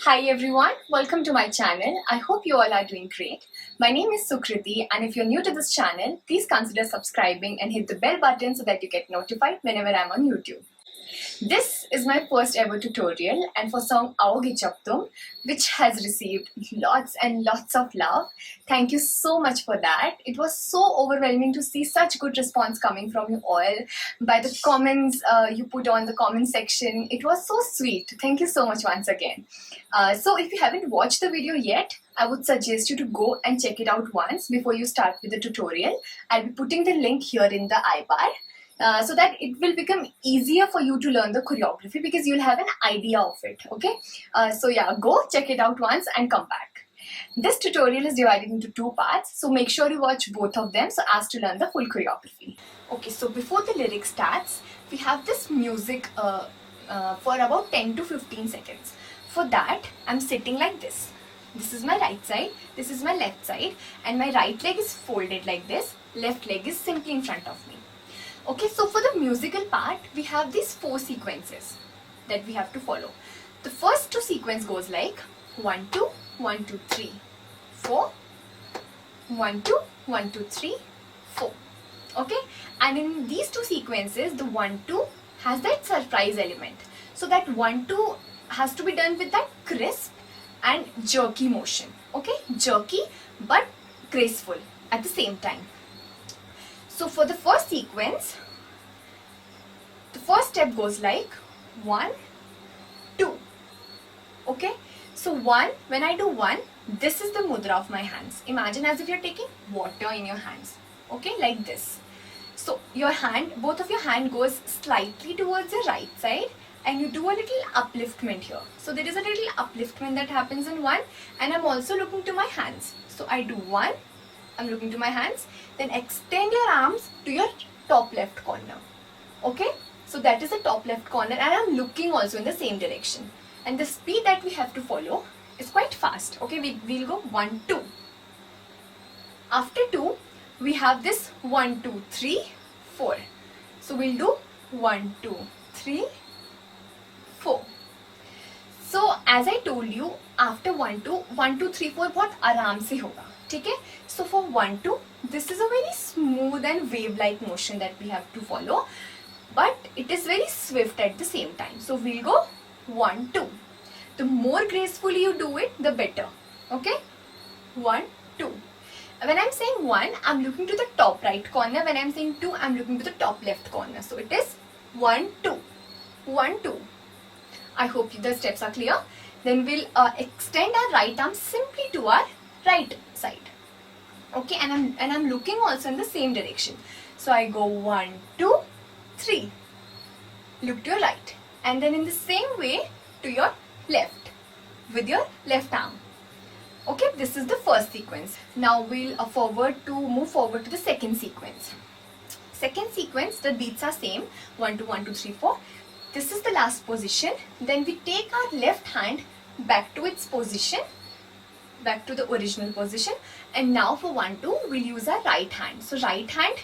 Hi everyone, welcome to my channel. I hope you all are doing great. My name is Sukriti, and if you're new to this channel, please consider subscribing and hit the bell button so that you get notified whenever I'm on YouTube. This is my first ever tutorial and for song Aaoge Jab Tum, which has received lots and lots of love. Thank you so much for that. It was so overwhelming to see such good response coming from you all by the comments you put on the comment section. It was so sweet. Thank you so much once again. So if you haven't watched the video yet, I would suggest you to go and check it out once before you start with the tutorial. I'll be putting the link here in the iBar. So that it will become easier for you to learn the choreography because you'll have an idea of it, okay? So yeah, go check it out once and come back. This tutorial is divided into two parts, so make sure you watch both of them so as to learn the full choreography. Okay, so before the lyric starts, we have this music for about 10 to 15 seconds. For that, I'm sitting like this. This is my right side, this is my left side, and my right leg is folded like this, left leg is simply in front of me. Okay, so for the musical part, we have these 4 sequences that we have to follow. The first 2 sequence goes like 1 2 1 2 3 4 1 2 1 2 3 4. Okay, and in these 2 sequences, the 1 2 has that surprise element. So that 1 2 has to be done with that crisp and jerky motion. Okay, jerky but graceful at the same time. So for the first sequence, the first step goes like 1 2. Okay, so 1, when I do 1, this is the mudra of my hands. Imagine as if you're taking water in your hands. Okay, like this. So your hand, both of your hand goes slightly towards the right side and you do a little upliftment here. So there is a little upliftment that happens in 1, and I'm also looking to my hands. So I do 1, I'm looking to my hands, then extend your arms to your top left corner. Okay, so that is the top left corner, and I'm looking also in the same direction. And the speed that we have to follow is quite fast. Okay, we'll go 1 2. After 2, we have this 1 2 3 4. So we'll do 1 2 3 4. So as I told you, after 1 2 1 2 3 4 बहुत आराम से होगा. ठीक है? So for 1 2, this is a very smooth and wave-like motion that we have to follow, but it is very swift at the same time. So we'll go 1 2. The more gracefully you do it, the better. Okay? 1 2. When I'm saying 1, I'm looking to the top right corner. When I'm saying 2, I'm looking to the top left corner. So it is 1 2 1 2. I hope the steps are clear. Then we'll extend our right arm simply to our right side. Okay, and I'm looking also in the same direction. So I go 1 2 3. Look to your right, and then in the same way to your left with your left arm. Okay, this is the first sequence. Now we'll move forward to the second sequence. Second sequence, the beats are same, 1 2 1 2 3 4. This is the last position. Then we take our left hand back to its position, back to the original position, and now for 1 2 we'll use our right hand. So right hand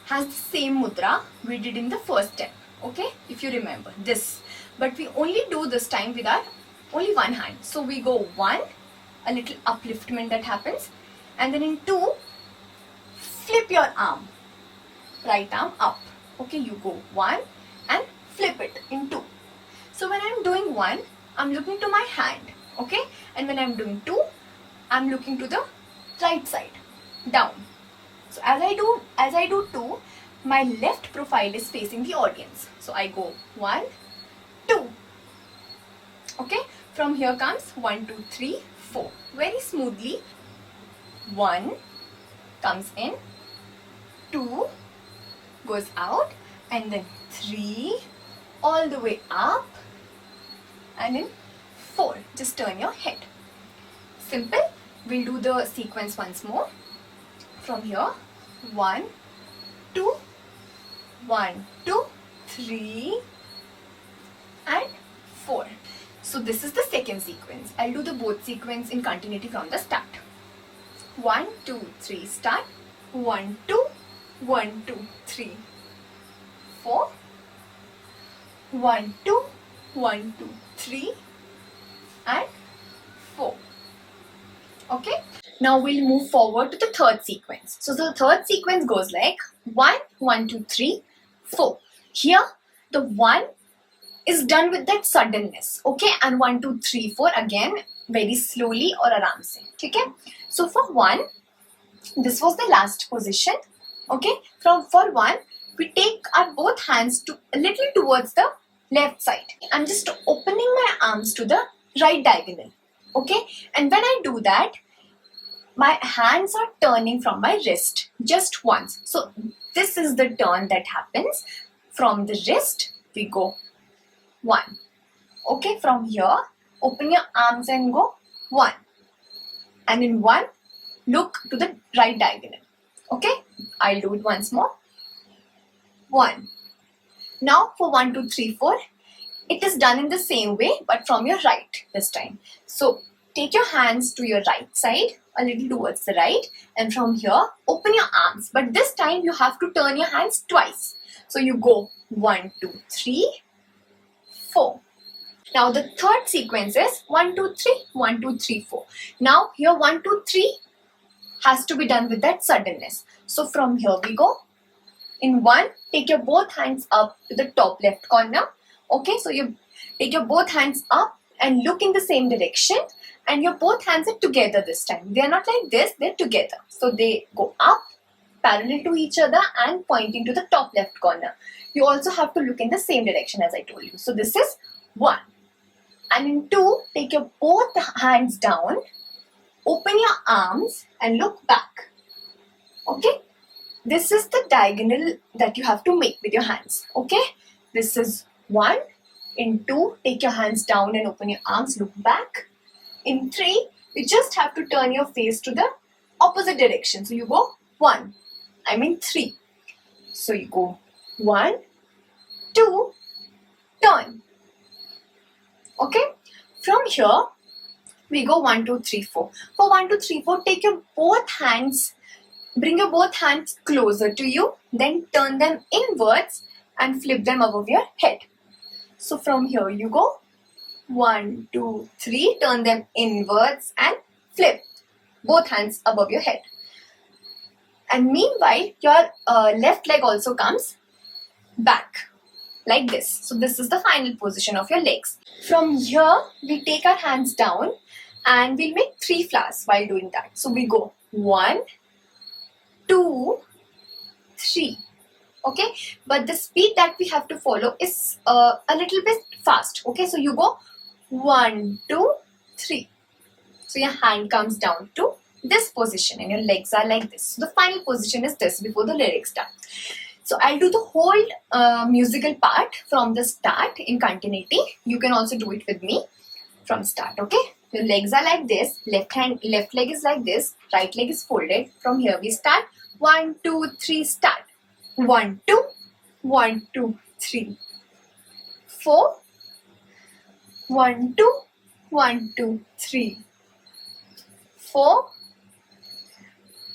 has the same mudra we did in the first step. Okay, if you remember this, but we only do this time with our only one hand. So we go 1, a little upliftment that happens, and then in 2, flip your arm, right arm up. Okay, you go 1 and flip it in 2. So when I'm doing 1, I'm looking to my hand. Okay, and when I'm doing 2, I'm looking to the right side, down. So as I do 2, my left profile is facing the audience. So I go 1 2. Okay, from here comes 1 2 3 4. Very smoothly. 1 comes in, 2 goes out, and then 3 all the way up, and in 4. Just turn your head. Simple. We'll do the sequence once more. From here, 1 2 1 2 3 and 4. So this is the second sequence. I'll do the both sequence in continuity from the start. 1 2 3 start. 1 2 1 2 3 4. 1 2 1 2 3 and 4. Okay. Now we'll move forward to the third sequence. So the third sequence goes like 1, 1, 2, 3, 4. Here the 1 is done with that suddenness. Okay. And 1, 2, 3, 4 again very slowly or aram se. Okay. So for 1, this was the last position. Okay. For 1, we take our both hands to a little towards the left side. I'm just opening my arms to the right diagonal. Okay. And when I do that, my hands are turning from my wrist just once. So this is the turn that happens. From the wrist, we go 1. Okay, from here, open your arms and go 1. And in 1, look to the right diagonal. Okay, I'll do it once more. 1. Now for 1, 2, 3, 4, it is done in the same way, but from your right this time. So take your hands to your right side, a little towards the right, and from here, open your arms. But this time, you have to turn your hands twice. So you go 1, 2, 3, 4. Now the third sequence is 1, 2, 3, 1, 2, 3, 4. Now here 1, 2, 3 has to be done with that suddenness. So from here we go. In 1, take your both hands up to the top left corner. Okay, so you take your both hands up and look in the same direction. And your both hands are together this time. They are not like this, they're together. So they go up, parallel to each other and pointing to the top left corner. You also have to look in the same direction as I told you. So this is 1. And in 2, take your both hands down, open your arms and look back. Okay? This is the diagonal that you have to make with your hands. Okay? This is 1. In 2, take your hands down and open your arms, look back. In 3, you just have to turn your face to the opposite direction. So you go 1. 3. So you go 1, 2, turn. Okay? From here, we go 1, 2, 3, 4. For 1, 2, 3, 4, take your both hands, bring your both hands closer to you, then turn them inwards and flip them above your head. So from here you go 1, 2, 3, turn them inwards and flip both hands above your head. And meanwhile, your left leg also comes back like this. So this is the final position of your legs. From here, we take our hands down and we'll make 3 flowers while doing that. So we go 1, 2, 3. Okay, but the speed that we have to follow is a little bit fast. Okay, so you go 1, 2, 3. So your hand comes down to this position and your legs are like this. So the final position is this before the lyrics start. So I'll do the whole musical part from the start in continuity. You can also do it with me from start. Okay, your legs are like this. Left leg is like this. Right leg is folded. From here we start. 1, 2, 3, start. 1, 2, 1, 2, 3, 4. 1, 2, 1, 2, 3, 4.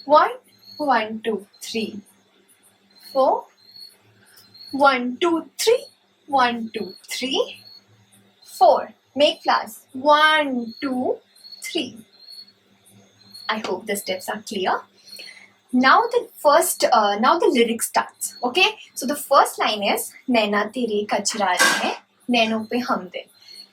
1, 1, 2, 3, 4. 1, 2, 3, 1, 2, 3, 4. Make flowers. 1, 2, 3. I hope the steps are clear. Now the lyric starts. Okay, so the first line is नैना तेरे कचरा रहे हैं नैनों पे हमदिल.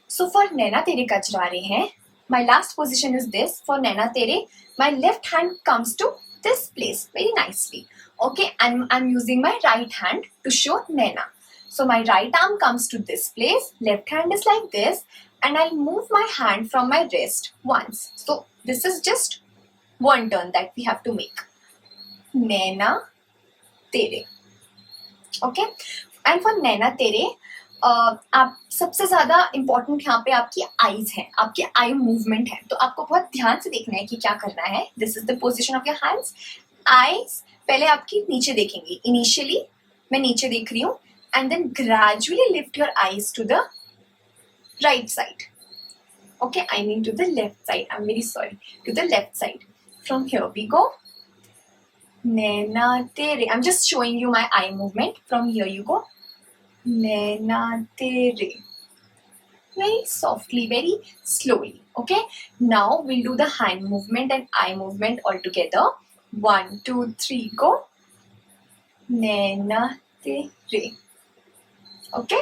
So for नैना तेरे कचरा रहे हैं, my last position is this. For नैना तेरे, my left hand comes to this place very nicely. Okay, and I'm using my right hand to show Naina. So my right arm comes to this place, left hand is like this, and I'll move my hand from my wrist once. So this is just one turn that we have to make. नैना तेरे. Okay, and for नैना तेरे, आप सबसे ज्यादा important यहाँ पे आपकी eyes हैं, आपके आई मूवमेंट है. तो आपको बहुत ध्यान से देखना है कि क्या करना है. This is the position of your hands. Eyes पहले आपकी नीचे देखेंगी. इनिशियली मैं नीचे देख रही हूँ and then gradually lift your eyes to the right side. Okay, I mean to the left side. I'm very sorry. To the left side. From here we go. नैना तेरे. I'm just showing you my eye movement. From here you go. नैना तेरे. very softly, very slowly. Okay, now we'll do the hand movement and eye movement all together. 1, 2, 3, go. Naina te re. Okay,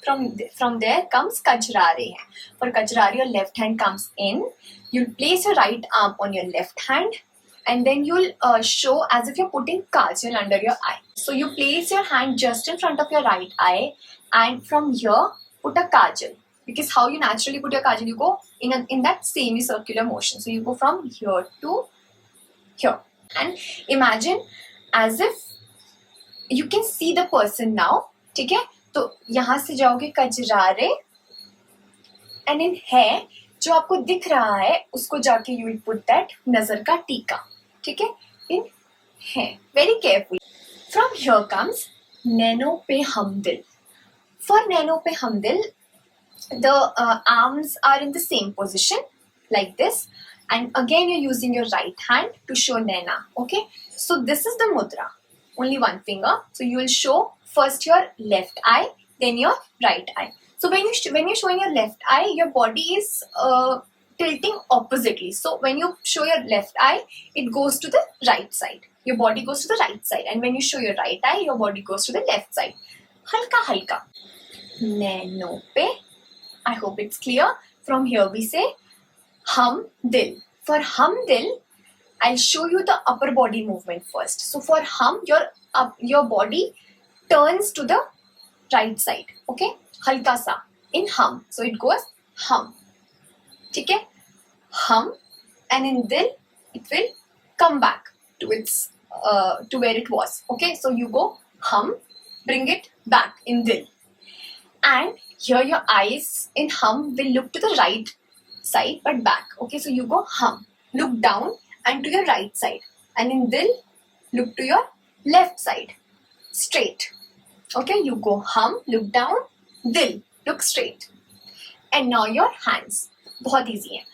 from there comes kajrare. For kajrare, your left hand comes in. You'll place your right arm on your left hand, and then you'll show as if you're putting kajal under your eye. So you place your hand just in front of your right eye, and from here put a kajal. Because how you naturally put your kajal, you go in that semicircular motion. So you go from here to here, and imagine as if you can see the person now. ठीक है, तो यहाँ से जाओगे कजरारे, and in है जो आपको दिख रहा है उसको जाके यू विल पुट दैट नजर का टीका. ठीक है, इन है, very careful. From here comes nano पे हमदिल. फॉर नैनो पे हमदिल, the arms are in the same position like this, and again you're using your right hand to show Naina. Okay, so this is the mudra, only one finger. So you will show first your left eye, then your right eye. So when you're showing your left eye, your body is tilting oppositely. So when you show your left eye, it goes to the right side. Your body goes to the right side, and when you show your right eye, your body goes to the left side. Halka halka. Naino pe. I hope it's clear. From here we say hum dil. For hum dil, I'll show you the upper body movement first. So for hum, your body turns to the right side. Okay, halka sa in hum. So it goes hum. ठीक है, hum, and in dil it will come back to its to where it was. Okay, so you go hum, bring it back in dil. And here your eyes in hum will look to the right side but back. Okay, so you go hum, look down and to your right side, and in dil look to your left side, straight. Okay, you go hum, look down, dil, look straight. And now your hands, बहुत easy है.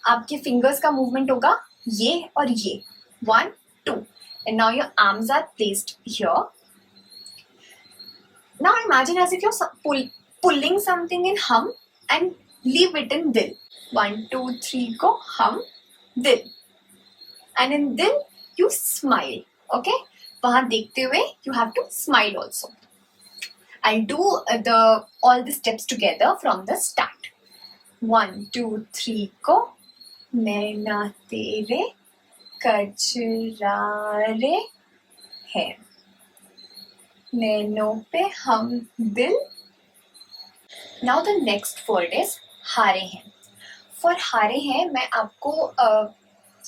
आपके fingers का movement होगा ये और ये, 1, 2, and now your arms are placed here. Now imagine as if you're pulling something in hum and leave it in dil. 1, 2, 3, go hum, dil. And in dil, you smile. Okay? वहाँ देखते हुए, you have to smile also. I'll do all the steps together from the start. 1, 2, 3, go. नैना तेरे कजरारे हैं. नैनों पे हम दिल. Now the next word is हारे हैं. For हारे हैं, मैं आपको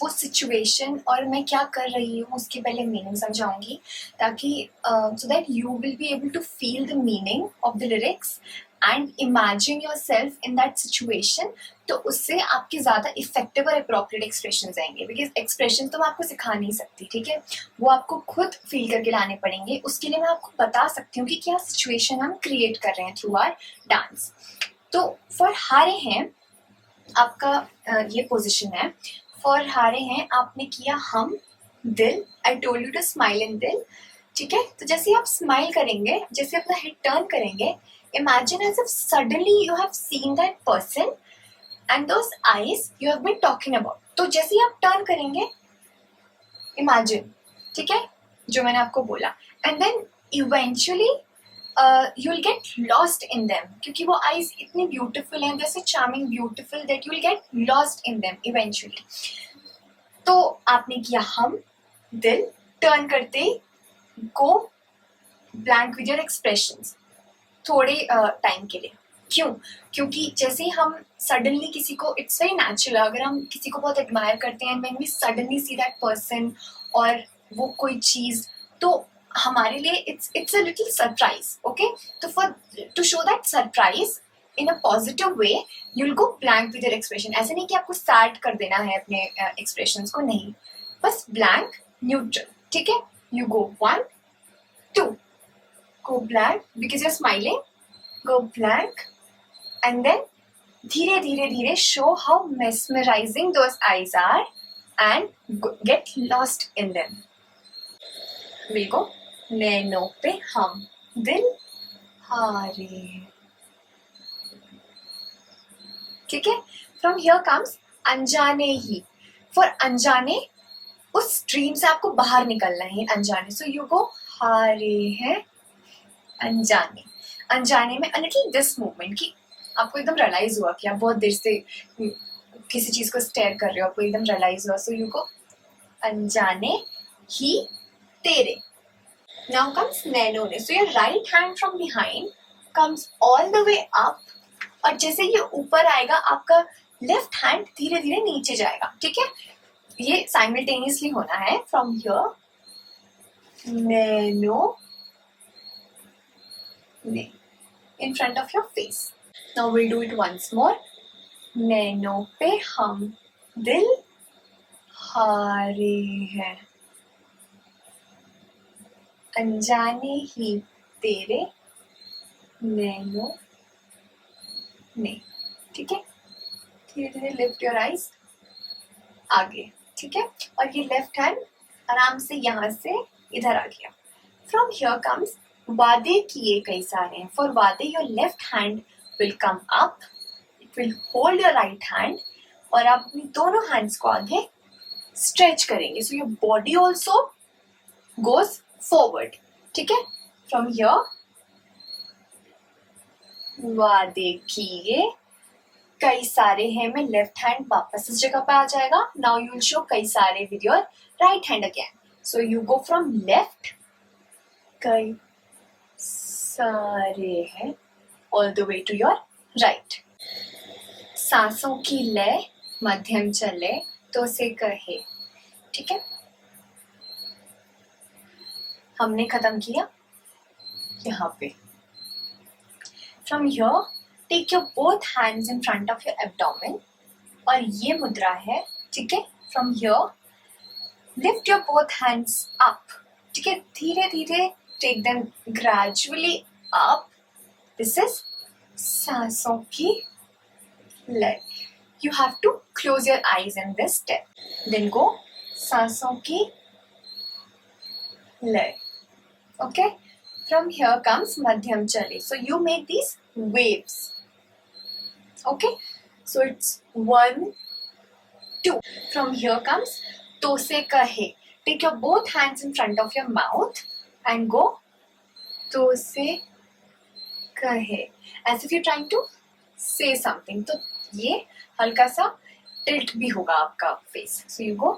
वो सिचुएशन और मैं क्या कर रही हूँ उसके पहले मीनिंग समझाऊंगी, ताकि so that you will be able to feel the meaning of the lyrics and imagine yourself in that situation. तो उससे आपके ज़्यादा इफेक्टिव और अप्रोप्रिएट एक्सप्रेशंस आएंगे. बिकॉज एक्सप्रेशन तो मैं आपको सिखा नहीं सकती, ठीक है, वो आपको खुद फील करके लाने पड़ेंगे. उसके लिए मैं आपको बता सकती हूँ कि क्या सिचुएशन हम क्रिएट कर रहे हैं थ्रू आवर डांस. तो फॉर हारे हैं आपका ये पोजिशन है. फॉर हारे हैं आपने किया हम दिल. I told you to smile in दिल. ठीक है, तो जैसे आप स्माइल करेंगे, जैसे अपना हेड टर्न करेंगे, imagine as if suddenly you have seen that person and those eyes you have been talking about. तो जैसे ही आप टर्न करेंगे, imagine, ठीक है, जो मैंने आपको बोला, and then eventually you'll get lost in them, क्योंकि वो eyes इतनी beautiful हैं, they're so charming, beautiful that you'll get lost in them eventually. तो आपने किया हम दिल, टर्न करते ही go blank with your expressions थोड़े टाइम के लिए. क्यों? क्योंकि जैसे हम सडनली किसी को, इट्स वेरी नेचुरल, अगर हम किसी को बहुत एडमायर करते हैं, when we suddenly see that person और वो कोई चीज़, तो हमारे लिए it's a little surprise. Okay, तो for to show that surprise in a positive way, you will go blank with your expression. ऐसे नहीं कि आपको सैड कर देना है अपने एक्सप्रेशंस को, नहीं, बस ब्लैंक, न्यूट्रल. ठीक है, you go 1, 2, go blank because you're smiling, go blank, and then धीरे धीरे धीरे show how mesmerizing those eyes are and get lost in them. We'll go नैनों पे हम दिल हारे. ठीक है. फ्रॉम हियर कम्स अनजाने ही. फॉर अनजाने, उस स्ट्रीम से आपको बाहर निकलना है अनजाने. सो यू गो हारे हैं अनजाने. अनजाने में अ लिटिल दिस मूवमेंट की आपको एकदम रियलाइज हुआ कि आप बहुत देर से किसी चीज को स्टेयर कर रहे हो, आपको एकदम रियलाइज हुआ. सो यू गो अनजाने ही तेरे. नाउ कम्स नैनो ने. So your right hand from behind comes all the way up, और जैसे ये ऊपर आएगा आपका लेफ्ट हैंड धीरे धीरे नीचे जाएगा. ठीक है, ये साइमल्टेनियसली होना है. फ्रॉम हियर नैनो ने in front of your face. Now we'll do it once more. Nano पे हम दिल हारे हैं अनजाने ही तेरे नैनो ने. ठीक है, धीरे धीरे लिफ्ट योर आईज आगे. ठीक है, और ये लेफ्ट हैंड आराम से यहाँ से इधर आ गया. फ्रॉम हियर कम्स वादे किए कई सारे हैं. फॉर वादे your left hand will come up, it will hold your right hand, और आप अपनी दोनों हैंड्स को आगे स्ट्रेच करेंगे. So your body also goes forward. ठीक है, फ्रॉम हियर वादे किए कई सारे हैं में लेफ्ट हैंड वापस इस जगह पे आ जाएगा. नाउ यू विल शो कई सारे with your right hand again. So you go from left कई सारे हैं all the way to your right. सांसों की लय मध्यम चले तो से कहे. ठीक है, हमने खत्म किया यहाँ पे. From here take your both hands in front of your abdomen, और ये मुद्रा है. ठीक है, from here lift your both hands up. ठीक है, धीरे धीरे take them gradually up. This is सांसों की लय. You have to close your eyes in this step. Then go सांसों की लय. Okay, from here comes madhyam chale. So you make these waves. Okay, so it's 1 2. From here comes to se kahe. Take your both hands in front of your mouth and go to se kahe, as if you're trying to say something. तो ये हल्का सा tilt भी होगा आपका face. So you go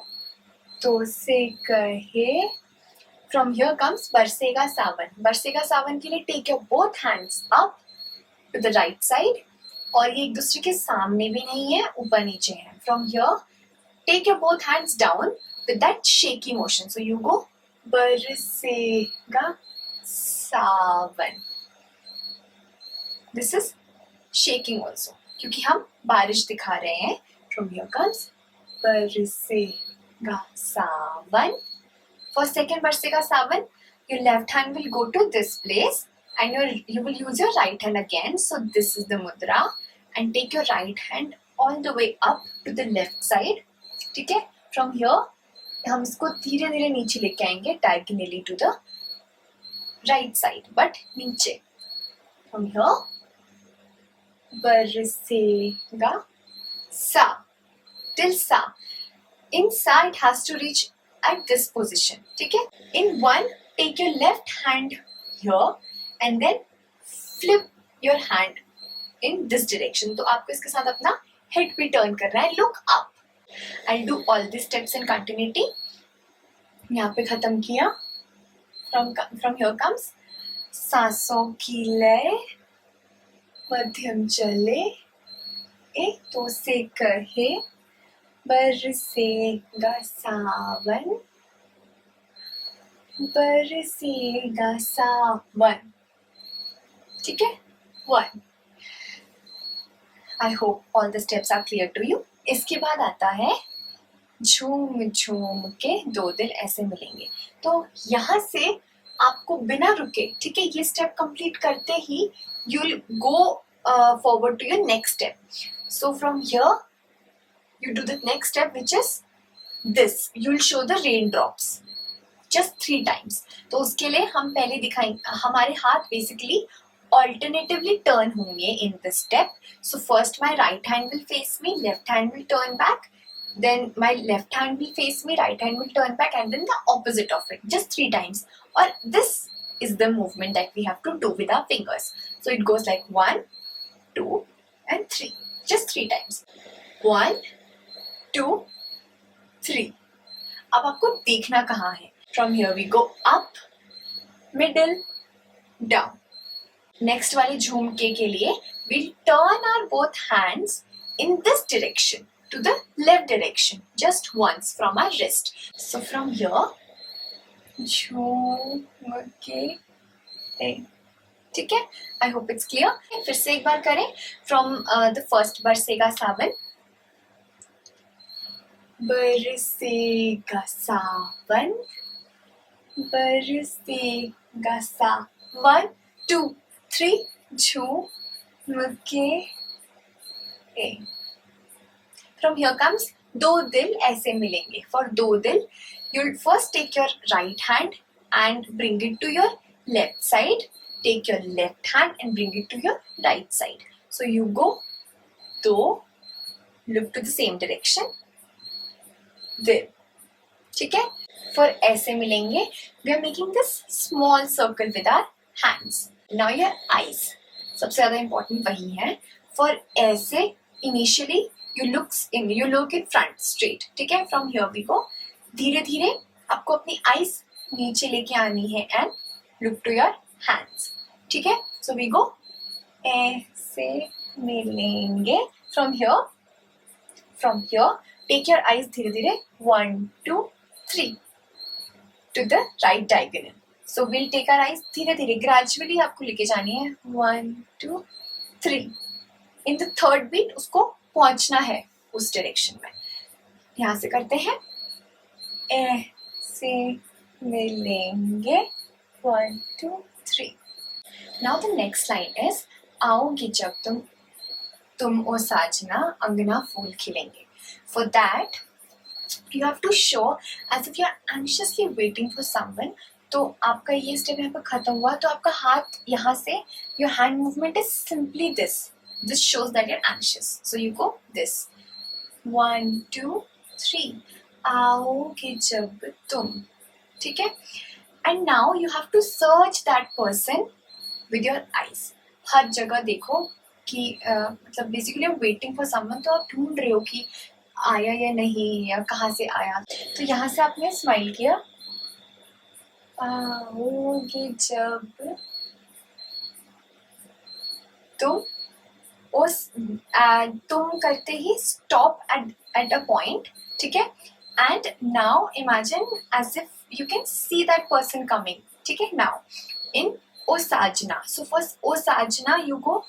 to se kahe. From here comes बरसेगा सावन. बरसेगा सावन के लिए take your both hands up to the right side, और ये एक दूसरे के सामने भी नहीं है, ऊपर नीचे है. From here take your both hands down with that shaky motion. So you go बरसेगा सावन. दिस इज शेकिंग ऑल्सो, क्योंकि हम बारिश दिखा रहे हैं. फ्रॉम हियर कम्स बरसेगा सावन. For second बरसेगा सावन, your left hand will go to this place and you will use your right hand again. So this is the mudra, and take your right hand all the way up to the left side. ठीक है, from here हम इसको धीरे धीरे नीचे लेके आएंगे diagonally to the right side, but नीचे. From here बरसेगा सा till sa. In sa it has to reach at this position. ठीक है, in 1 take your left hand here and then flip your hand in this direction. तो आपको इसके साथ अपना head भी turn करना है. Look up. I'll do all these steps in continuity. यहाँ पे खत्म किया. From here comes सांसों की लय मध्यम चले तो से कहे बरसेगा सावन. बरसेगा सावन. ठीक है, 1. I hope all the steps are clear to you. इसके बाद आता है झूम झूम के दो दिल ऐसे मिलेंगे. तो यहाँ से आपको बिना रुके, ठीक है, ये स्टेप कंप्लीट करते ही you will go forward to your next step. So from here you do the next step, which is this. You will show the raindrops just 3 times. तो उसके लिए हम पहले दिखाएंगे, हमारे हाथ basically alternatively turn होंगे in this step. So first my right hand will face me, left hand will turn back, then my left hand will face me, right hand will turn back, and then the opposite of it, just 3 times. Or this is the movement that we have to do with our fingers. So it goes like 1, 2 and 3, just 3 times. 1, 2, 3. अब आपको देखना कहाँ है. From here we go up, middle, down. Next वाले झुमके के लिए we'll turn our both hands in this direction to the left direction just once from our wrist. So from here झुमके, ठीक है. I hope it's clear. फिर से एक बार करें from the first बरसेगा सावन. बरसेगा सावन, बरसेगा सावन, 2, 3 झुमके. From here comes दो दिल ऐसे मिलेंगे. For दो दिल, you'll first take your right hand and bring it to your left side. Take your left hand and bring it to your right side. So you go दो, look to the same direction, दिल, ठीक है. For ऐसे मिलेंगे. We are making this small circle with our hands. Now your eyes. सबसे ज़्यादा important वही है. For ऐसे initially you look in front straight, ठीक है. From here we go. धीरे धीरे आपको अपनी eyes नीचे लेके आनी है and look to your hands, ठीक है. So we go ऐसे मिलेंगे. From here take your eyes धीरे धीरे 1, 2, 3 to the right diagonal. So we'll take our eyes धीरे धीरे gradually आपको लेके जानी है 1, 2, 3. In the third beat उसको पहुंचना है उस डायरेक्शन में. यहाँ से करते हैं ऐसे मिलेंगे 1, 2, 3. Now the next line is आओगे जब तुम ओ साजना अंगना फूल खिलेंगे. For that you have to show as if you are anxiously waiting for someone. तो आपका ये स्टेप यहाँ पे खत्म हुआ तो आपका हाथ यहाँ से your hand movement is simply this. This shows that you're anxious. So you go this 1, 2, 3 आओगे जब तुम, ठीक है. And now you have to search that person with your eyes. हर जगह देखो कि मतलब बेसिकली वेटिंग फॉर समवन, तो आप ढूंढ रहे हो कि आया या नहीं या कहाँ से आया. तो यहाँ से आपने स्माइल किया आओगे जब तुम. उस तुम करते ही स्टॉप एट अ पॉइंट, ठीक है. And now imagine as if you can see that person coming, ठीक है. नाउ इन ओ साजना, सो फर्स्ट ओ साजना यू गो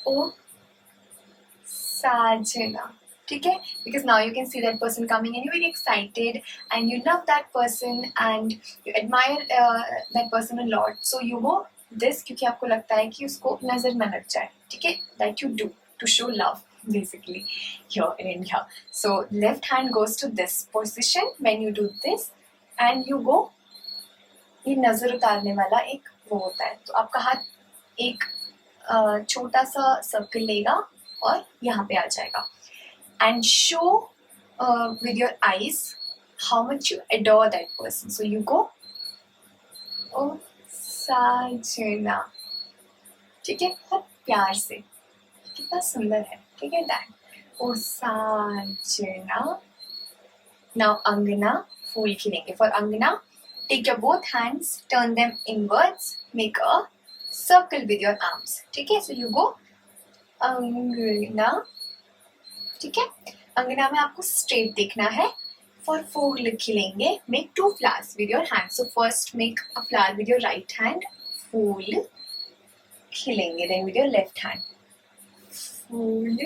ओ साजना, ठीक है. Because now you can see that person coming and you're very excited and you love that person and you admire that person a lot. So you go this क्योंकि आपको लगता है कि उसको नजर न लग जाए, ठीक है. That you do to show love basically here in India. So left hand goes to this position when you do this and you go. ये नजर उतारने वाला एक वो होता है. तो आपका हाथ एक छोटा सा सर्कल लेगा और यहाँ पे आ जाएगा. And show with your eyes how much you adore that person. So you go oh साजना, ठीक है. बहुत प्यार से, कितना सुंदर है, ठीक है. दैट ओ साजना. Now अंगना फूल खिलेंगे. For अंगना take your both hands, turn them inwards, make a circle with your arms, ठीक है. So you go अंगना, ठीक है. अंगना में आपको स्ट्रेट देखना है. फॉर फूल खिलेंगे make 2 flowers with your hand. So first make a flower with your right hand, फूल खिलेंगे. Then with your left hand, फूल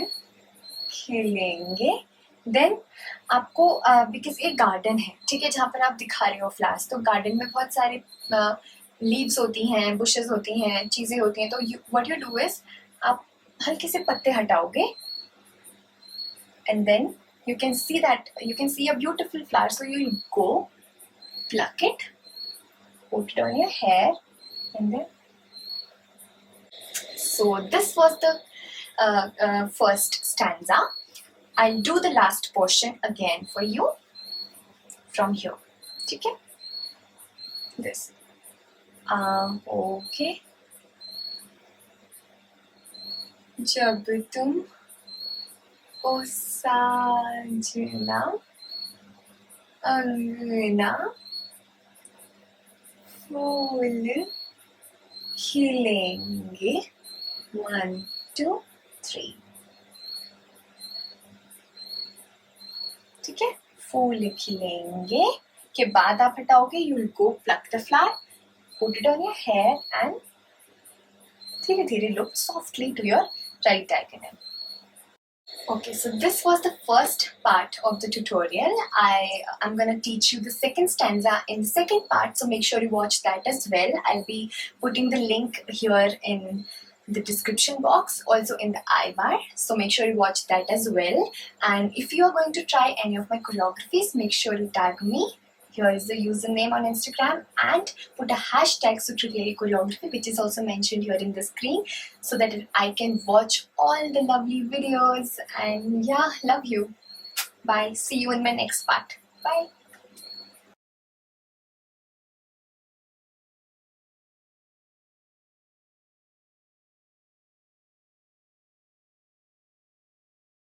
खिलेंगे. Then आपको बिकॉज ये गार्डन है, ठीक है, जहाँ पर आप दिखा रहे हो फ्लावर्स. तो गार्डन में बहुत सारे लीव्स होती हैं, बुशेस होती हैं, चीज़ें होती हैं. तो व्हाट यू डू इज आप हल्के से पत्ते हटाओगे and then you can see a beautiful flower. So you go pluck it, put it on your hair and then So this was the first stanza. I'll do the last portion again for you from here. Okay? This. Aaoge Jab Tum O Sajna Angna Phool खिलेंगे 1 2 3 ठीक है फूल खिलेंगे के बाद आप हटाओगे you will go pluck the flower put it on your hair and धीरे धीरे look softly to your right diagonal. Okay, so this was the first part of the tutorial. I'm going to teach you the second stanza in the second part, so make sure you watch that as well. I'll be putting the link here in the description box, also in the I-bar, so make sure you watch that as well. And if you are going to try any of my choreographies, make sure you tag me. Here is the username on Instagram and put a hashtag Sukriti choreography, which is also mentioned here in the screen, so that I can watch all the lovely videos. And yeah, love you. Bye. See you in my next part. Bye.